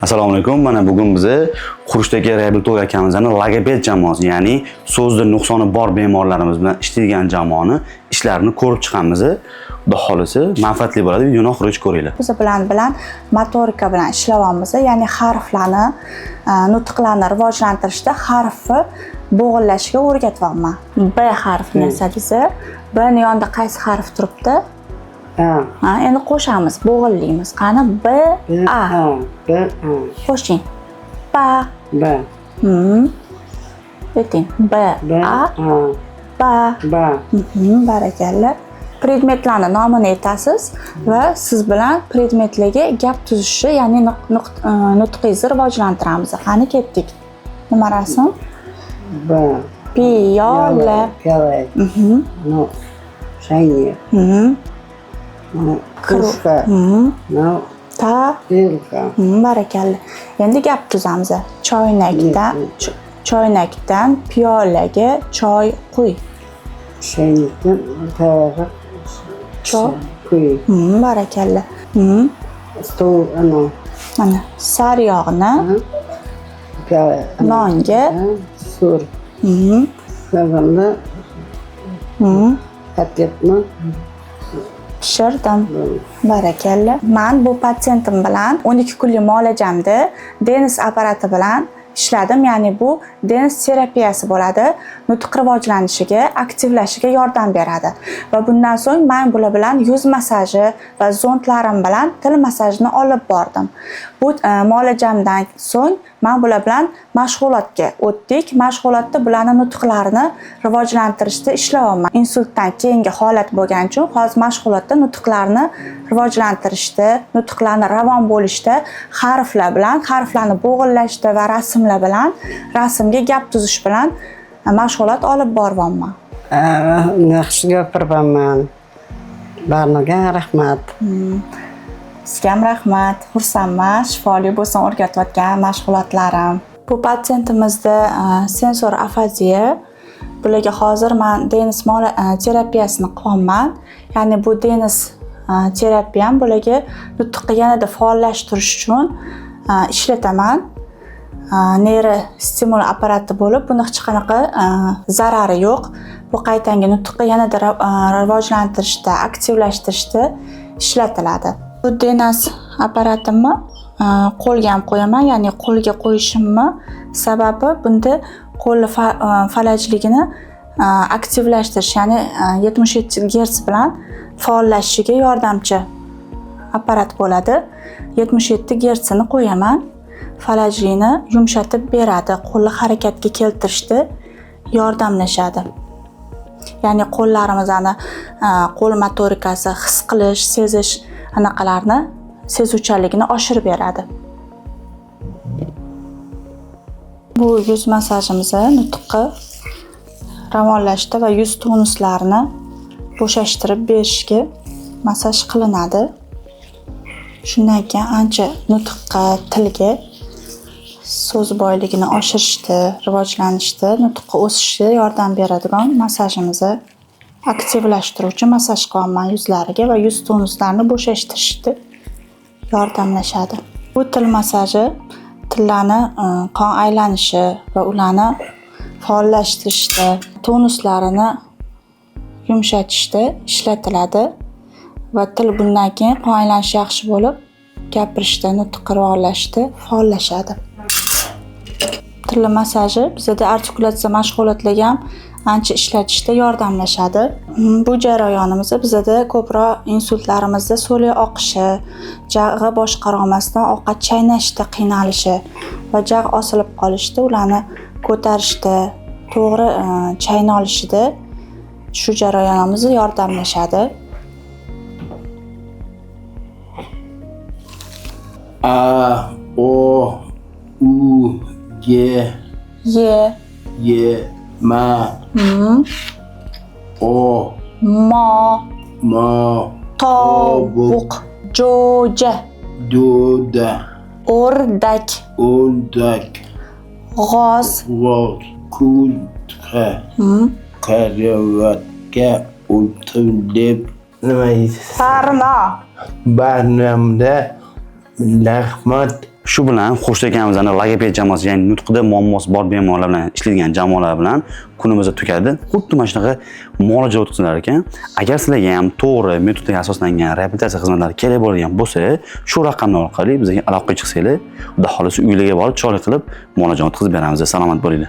Assalomu alaykum. Mana bugun bizni Xurishdagi reabilitatoriyamizning logoped jamoasi, ya'ni so'zda nuqsoni bor bemorlarimiz bilan ishlaydigan jamoani ishlarini ko'rib chiqamiz. Xudo xolisa, manfaatli bo'ladi. Videoni oxirigacha ko'ringlar. Biz bilan motorika bilan ishlayapmiz. Ya'ni harflarni, nutqlarni rivojlantirishda harfni bo'g'illashiga o'rgatyapman. B harfini yasadingiz. B ni yonida qaysi harf turibdi? Ha, endi qo'shamiz, bo'g'illaymiz. Qani B A. B A. Qo'shing. Ba. B. Ayting. B A. Ba. Ba. Barakalla. Predmetlarning nomini aytasiz va siz bilan predmetlarga gap tuzishi, ya'ni nutqingizni rivojlantiramiz. Qani ketdik. Nima rasm? B. Piyola. Piyola. No. Shayni. No. Krужка. No. Ta. Ilka. Barakalla. Endi gap tuzamiz. Choynakdan piyolaga choy quy. Shaynikdan piyola. Choy quy. Barakalla. Stol ano. Mana sariyog'ni Piyola. nonga Sur. Yog'ini. Katyapni. pishirdim. Barakalla. Men bu patsiyentim bilan 12 kunlik muolajamda Denis apparati bilan ishladim. Ya'ni bu Denis terapiyasi bo'ladi. Nutq rivojlanishiga, aktivlashishiga yordam beradi. Va bundan so'ng men bular bilan yuz masaji va zondlarim bilan til masajini olib bordim. Bu muolajamdan so'ng men bular bilan mashg'ulotga o'tdik. Mashg'ulotda bularning nutqlarini rivojlantirishda ishlayapman. Insultdan keyingi holat bo'lgani uchun hozir mashg'ulotda nutqlarni rivojlantirishda, nutqlarni ravon bo'lishda, harflarni bo'g'illashda va rasmlar bilan, rasmga gap tuzish bilan mashg'ulot olib boryapman. Yaxshi gapiribman. Barnoga rahmat. Sizga ham rahmat. Xursandman. Shifoli bo'lsin o'rgatayotgan mashg'ulotlarim. Bu patsiyentimizda sensor afaziya. Bularga hozir men Denis terapiyasini qilyapman. Ya'ni bu Denis terapiyam bularga nutqni yanada faollashtirish uchun ishlataman. Neyro stimul apparati bo'lib, buni hech qanaqa zarari yo'q. Bu qaytangi nutqni yanada rivojlantirishda, aktivlashtirishda ishlatiladi. Bu Denis apparatimni qo'lga ham qo'yaman, ya'ni qo'lga qo'yishimni sababi bunda qo'l falajligini aktivlashtirish, ya'ni 77 Hz bilan faollashishiga yordamchi apparat bo'ladi. 77 Hz ni qo'yaman. Falajlikni yumshatib beradi, qo'lni harakatga keltirishda yordamlashadi. Ya'ni qo'llarimizni qo'l motorikasi, his qilish, sezish anaqalarni sezuvchanligini oshirib beradi. Bu yuz masajimiz nutqni ravonlashda va yuz tonuslarini bo'shashtirib berishga masaj qilinadi. Shundan keyin ancha nutqqa, tilga, so'z boyligini oshirishda, rivojlanishda, nutqqa o'sishga yordam beradigan masajimizni aktivlashtiruvchi masaj qilaman yuzlariga va yuz tonuslarini bo'shashtirishda yordamlashadi. Bu til masaji tillarni qon aylanishi va ularni faollashtirishda, tonuslarini yumshatishda ishlatiladi va til bundan keyin qon aylanishi yaxshi bo'lib, gapirishda, nutq rivojlanishda faollashadi. Til masaji bizda artikulatsiya mashg'ulotlarga ham ancha ishlatishda yordamlashadi. Bu jarayonimizda bizda ko'proq insultlarimizda so'lak oqishi, jag'i boshqara olmasdan ovqat chaynashda qiynalishi va jag' osilib qolishda, ularni ko'tarishda, to'g'ri chayna olishida shu jarayonimizda yordamlashadi. A, O, U, G, Y, Ma, O, Mo, tovuq, jo'ja, Do'da, o'rdak, g'oz, kurtka, karavotga o'tirib nima deysiz? Barno. Barnamda rahmat Shu bilan Xurshid akamizning logoped jamoasi, ya'ni nutqida muammosi bor bemorlar bilan ishlaydigan jamoalar bilan kunimiz tugadi. Xuddi mana shunaqa muolaja o'tkazilar ekan. Agar sizlarga ham to'g'ri metodga asoslangan reabilitatsiya xizmatlari kerak bo'lgan bo'lsa, shu raqamlar orqali bizga aloqaga chiqsanglar, xudo xolisa uylarga borib chiroyli qilib muolaja o'tkazib beramiz. Salomat bo'linglar.